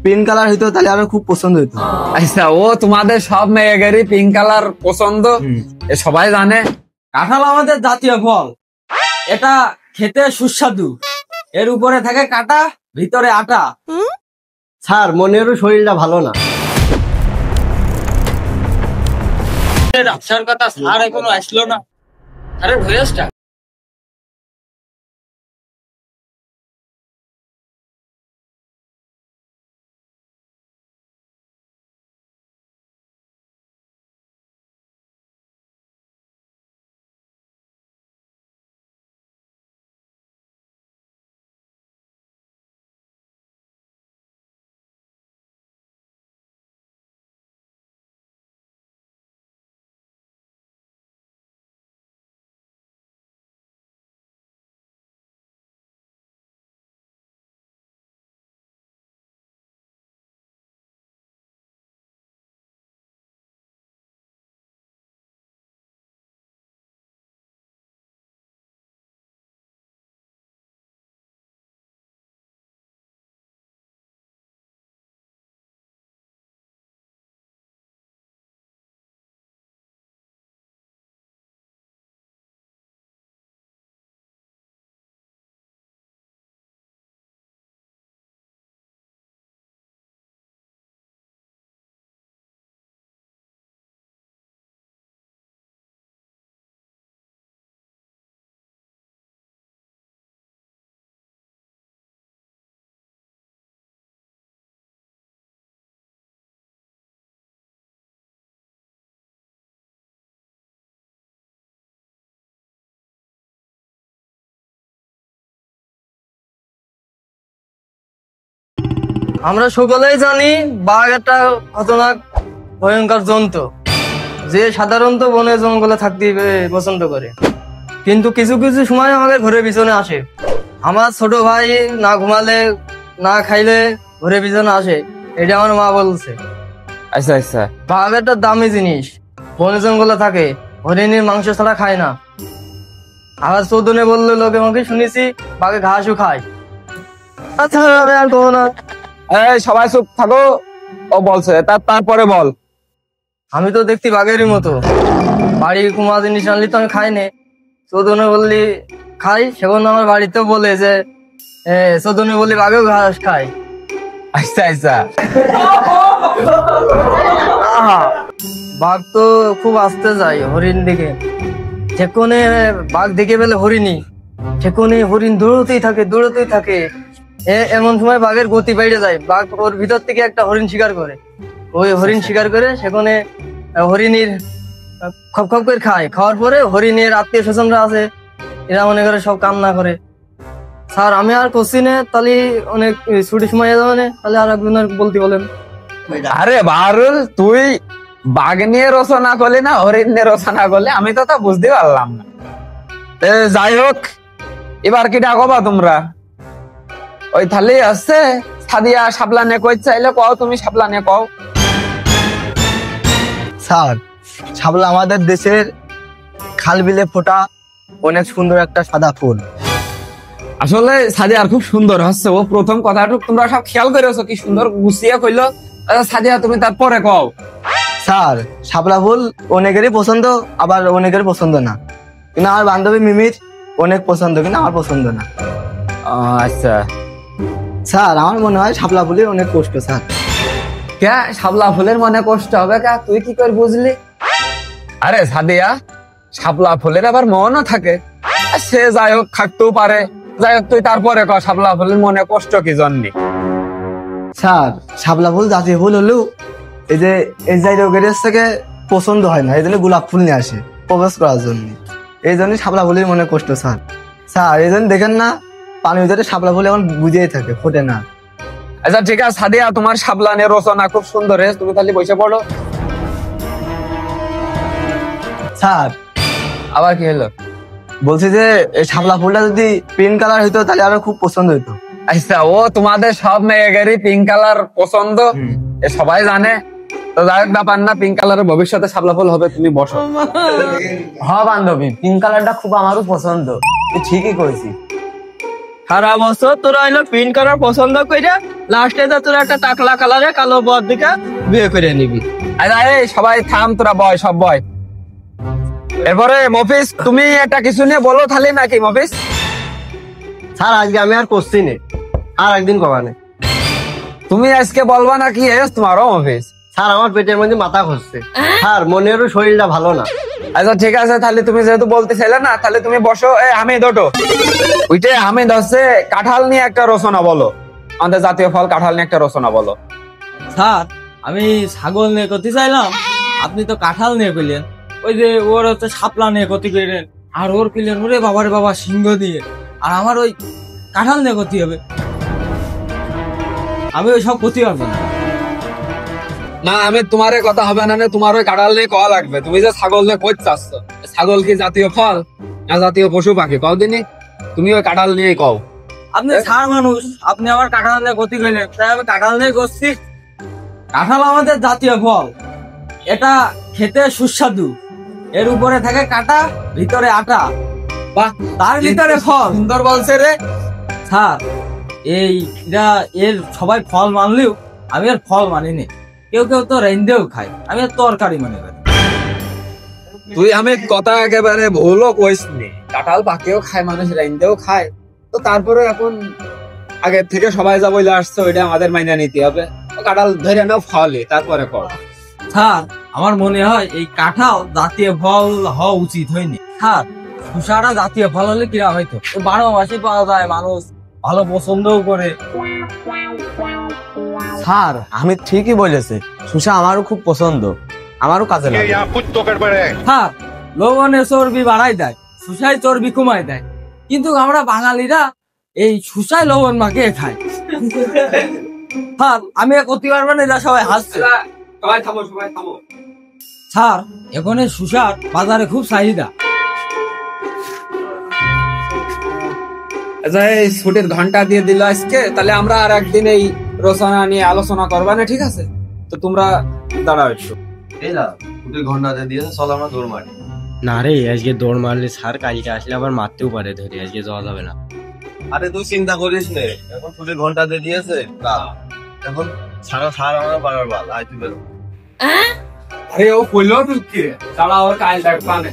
Pink colour হইতো তাহলে আমার খুব পছন্দ হইতো। আচ্ছা, ও তোমাদের সব মেয়েদেরই পিঙ্ক কালার পছন্দ, এ সবাই জানে। কাঁঠাল আমাদের জাতীয় ফল, এটা খেতে সুস্বাদু, এর উপরে থাকে কাটা, ভিতরে আটা। স্যার মনেরও শরীরটা ভালো না। ব্যবসার কথা স্যার এখনো আসলো না। আরে ভয়েসটা আমরা সকলেই জানি বাঘ একটা খতরনাক ভয়ঙ্কর জন্তু, যে সাধারণত বনে জঙ্গলে থাকতে পছন্দ করে, কিন্তু কিছু কিছু সময় আমাদের ঘরের পিছনে আসে। আমার ছোট ভাই না ঘুমালে না খাইলে ঘরের পিছনে আসে, এটা আমার মা বলছে। আচ্ছা আচ্ছা, বাঘ একটা দামি জিনিস, বনে জঙ্গলে থাকে, হরিণীর মাংস ছাড়া খায় না। আবার চৌধনে বললো লোকে আমাকে শুনেছি বাঘে ঘাসও খায়। আচ্ছা আমি আর কবো না। এই সবাই চুপ থাকো, ও বলছে তারপরে বল। আমি তো দেখতে বাঘেরই মতো, বাড়ি কুমা জিনিস আনলি তো আমি খাই নে, চৌধনে বললি খাই, সেখন আমার বাড়িতেও বলে যে চৌধনে বললি বাঘেও ঘাস খায়। আচ্ছা আচ্ছা, বাঘ তো খুব আস্তে যায় হরিণ দিকে, যেখানে বাঘ দেখে পেলে হরিণী, সেখানে হরিণ দৌড়তেই থাকে। এমন সময় বাঘের গতি বেড়ে যায়, বাঘ ওর ভিতর থেকে একটা হরিণ শিকার করে, ওই হরিণ শিকার করে সেখানে হরিণীর খপ খপ করে খায়। খাওয়ার পরে হরিণের আত্মীয় স্বজনরা আছে, এরা মনে করে সব কান্না করে। স্যার আমি আর করছি না, তাহলে অনেক ছুটির সময় যাবে না, তাহলে আর একজনের বলতে বলেন। আরে বারুল, তুই বাঘ নিয়ে রচনা করলি না হরিণ নিয়ে রচনা করলে, আমি তো তা বুঝতে পারলাম না। যাই হোক, এবার কি ডাকবা তোমরা? ওই থালি আসছে সাদিয়া শাপলা নে কই চাইলে কও, তুমি শাপলা নে কও। স্যার শাপলা আমাদের দেশের খাল বিলে ফোটা অনেক সুন্দর একটা সাদা ফুল। আসলে সাদিয়া খুব সুন্দর হচ্ছে, ও প্রথম কথাটুক তোমরা সব খেয়াল করেছো, কি সুন্দর গুছিয়ে কইলো। সাদিয়া তুমি তারপরে কও। স্যার শাপলা ফুল অনেকেরই পছন্দ, আবার অনেকেরই পছন্দ না, কিন্তু আমার বান্ধবী মিমির অনেক পছন্দ, কিন্তু আমার পছন্দ না। আচ্ছা স্যার আমার মনে হয় শাপলা ফুলের অনেক কষ্ট। স্যার কে শাপলা ফুলের মনে কষ্ট হবে কে, তুই কি করে বুঝলি? আরে সাদিয়া, শাপলা ফুলের আবার মনও থাকে, সে যাই হোক থাকতেও পারে। যাই হোক তুই তারপরে ক, শাপলা ফুলের মনে কষ্ট কি জন্যে? স্যার শাপলা ফুল জাতীয় ফুল হলেও এই যে রোগের থেকে পছন্দ হয় না, এই জন্য গোলাপ ফুল নিয়ে আসে প্রবেশ করার জন্য, এই জন্য শাপলা ফুলের মনে কষ্ট। স্যার এই জন্য দেখেন না পানির ভিতরে শাপলা ফুল এখন বুঝেই থাকে, ফোটে না। আচ্ছা ঠিক আছে সাদিয়া, তোমার শাপলা নিয়ে রচনা খুব সুন্দর, তুমি তাহলে বসে পড়ো। স্যার আবার কি হলো? বলছি যে এই শাপলা ফুলটা যদি পিঙ্ক কালার হইতো তাহলে আমার খুব পছন্দ হইতো। আচ্ছা, ও তোমাদের সব মেয়েদেরই পিঙ্ক কালার পছন্দ, এ সবাই জানে। তো যাই হোক ব্যাপার না, পিঙ্ক কালারের ভবিষ্যতে শাপলা ফুল হবে, তুমি বসো। হ বান্ধবী, পিঙ্ক কালারটা খুব আমারও পছন্দ, তুই ঠিকই কইছিস। সারা বছর তোরা হইলো প্রিন্ট করার পছন্দ করে লাস্টে তো তোরা একটা টাকলা কালারে কালো বর দিকে বিয়ে করে নিবি। আরে এই সবাই থাম, তোরা বয়, সব বয়। এরপরে মফিজ, তুমি একটা কিছু নিয়ে বলো তাহলে নাকি মফিজ? স্যার আজকে আমি আর করছি না, আর একদিন কমানে। তুমি আজকে বলবা নাকি তোমারও মফিজ? স্যার আমার পেটের মধ্যে মাথা ঘুরছে স্যার, মনেরও শরীরটা ভালো না। আচ্ছা ঠিক আছে, তাহলে তুমি যেহেতু বলতে চাইলে না, তাহলে তুমি বসো। হামিদ ওঠো। ওইটা হামিদ হচ্ছে কাঁঠাল নিয়ে একটা রচনা বলো, আমাদের জাতীয় ফল কাঁঠাল নিয়ে একটা রচনা বলো। স্যার আমি ছাগল নিয়ে করতে চাইলাম, আপনি তো কাঁঠাল নিয়ে কইলেন। ওই যে ওর হচ্ছে শাপলা নিয়ে ক্ষতি করলেন, আর ওর কইলেন ওরে বাবারে বাবা সিংহ দিয়ে, আর আমার ওই কাঁঠাল নিয়ে ক্ষতি হবে। আমি ওই সব ক্ষতি পারবো না। না, আমি তোমার কথা হবে না, তোমার ওই কাঁঠাল নিয়ে কওয়া লাগবে। তুমি যে ছাগল নিয়ে কই চাচ্ছ, ছাগল কি জাতীয় ফল না জাতীয় পশু পাখি? কও দিনই, তুমি ওই কাঁঠাল নিয়ে কও। আপনি ছাড় মানুষ, আপনি আমার কাঁঠাল নিয়ে ক্ষতি করলেন, তাই আমি কাঁঠাল নিয়ে করছি। কাঁঠাল আমাদের জাতীয় ফল, এটা খেতে সুস্বাদু, এর উপরে থাকে কাটা, ভিতরে আটা, বাহ, তার ভিতরে ফল। সুন্দর বলছে রে। স্যার এর সবাই ফল মানলেও আমি আর ফল মানিনি। কেউ কেউ তো রেন্দেও খায়, আমি আর তরকারি মনে করি। তুই আমি কথা একেবারে ভুলও কইস নি, কাঁঠাল পাকেও খায় মানুষ, রাইন্দেও খায়। তো তারপরে এখন আগের থেকে সবাই যা বলে আসছে ওইটা আমাদের মাইনে নিতে হবে। কাঁঠাল ধরে নাও ফলে, তারপরে কর। স্যার আমার মনে হয় এই কাঁঠাল জাতীয় ফল হওয়া উচিত হয়নি। স্যার শসাটা জাতীয় ফল হলে কিরা হয়তো 12 মাসে পাওয়া যায়, মানুষ ভালো পছন্দও করে। স্যার আমি ঠিকই বলেছে, শসা আমারও খুব পছন্দ, আমারও কাজে লাগে। স্যার লবণে চর্বি বাড়াই দেয়, শসায় চর্বি কমাই দেয়, কিন্তু আমরা বাঙালিরা এই শসায় লবণ মাখিয়ে খাই। স্যার আমি আর করতে পারবো না, যা সবাই হাসছে। সবাই থামো, সবাই থামো। স্যার এখন এই শসার বাজারে খুব চাহিদা। আচ্ছা, এই ছুটির ঘন্টা দিয়ে দিল আজকে, তাহলে আমরা আর একদিন এই রচনা নিয়ে আলোচনা করবা না, ঠিক আছে? তো তোমরা দাঁড়াও একটু। না রে, আজকে দৌড় মারলে স্যার কালকে আসলে আবার মারতেও পারে, ধরে আজকে যাওয়া যাবে না। আরে তুই চিন্তা করিস নে, এখন ছুটির ঘন্টা দিয়ে দিয়েছে, এখন সারা আমার বারবার আয় তুই বেরো। আরে ও কইলো কি দাঁড়াও, কাল দেখবা না।